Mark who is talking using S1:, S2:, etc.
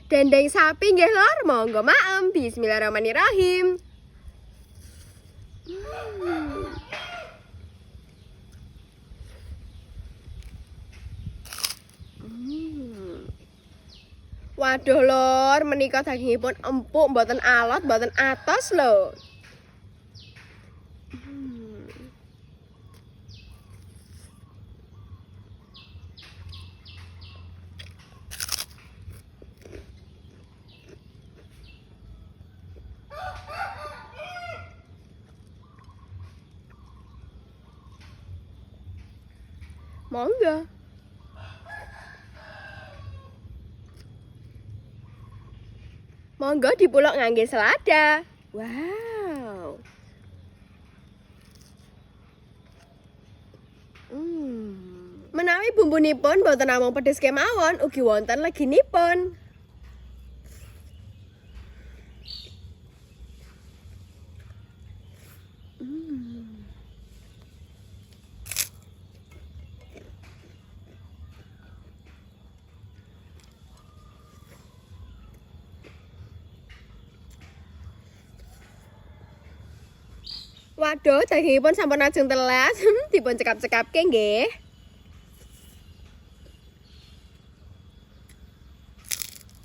S1: Dendeng sapi nggih Lor, monggo maem. Bismillahirrahmanirrahim. Waduh Lor, menika dagingipun empuk, mboten alot, mboten atos lho. Monggo. Monggo dipulok ngangge selada. Wow. Menawi bumbunipun boten namung pedes kemawon, ugi wonten leginipun. Waduh, dagingipun sampun ajeng telas. Dipun cekap-cekapke nggih.